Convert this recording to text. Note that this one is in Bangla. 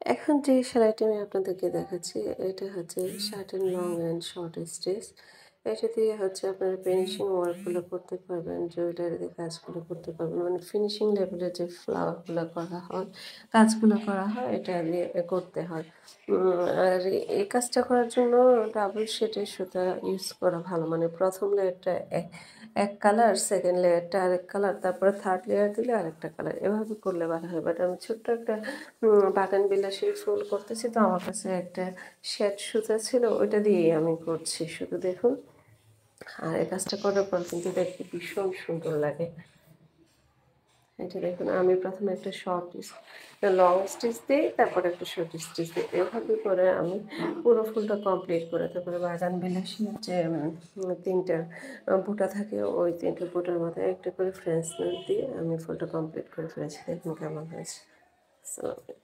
এখন যে সেলাইটা আমি আপনাদেরকে দেখাচ্ছি, এটা হচ্ছে শার্টের লং অ্যান্ড শর্ট স্টিচ। এটা দিয়ে হচ্ছে আপনারা ফিনিশিং ওয়ার্কগুলো করতে পারবেন, জুয়েলারিতে কাজগুলো করতে পারবেন। মানে ফিনিশিং লেভেলের যে ফ্লাওয়ারগুলো করা হয়, কাজগুলো করা হয়, এটা দিয়ে করতে হয়। আর এই কাজটা করার জন্য ডাবল শেডের সুতা ইউজ করা ভালো। মানে ১ম লেয়ারটা এক কালার, সেকেন্ড লেয়ারটা আরেক কালার, তারপরে থার্ড লেয়ার দিলে আরেকটা কালার। এভাবে করলে ভালো হয়। বাট আমি ছোট্ট একটা বাগান বিলাসের ফুল করতেছি, তো আমার কাছে একটা শ্যাট সুতা ছিল, ওইটা দিয়েই আমি করছি। শুধু দেখুন, আর এই কাজটা করার পর কিন্তু দেখতে ভীষণ সুন্দর লাগে। এটা দেখুন, আমি ১ম একটা লং স্টিচ দিই, তারপরে একটা শর্ট স্টিচ দিই। এভাবে করে আমি পুরো ফুলটা কমপ্লিট করে তারপরে বাগান বিলাসের যে ৩ টা বুটা থাকে, ওই ৩ টে বুটার মাথায় একটা করে ফ্রেঞ্চ নট দিয়ে আমি ফুলটা কমপ্লিট করে ফেলেছি। দেখুন কেমন হয়েছে। আসসালামু আলাইকুম।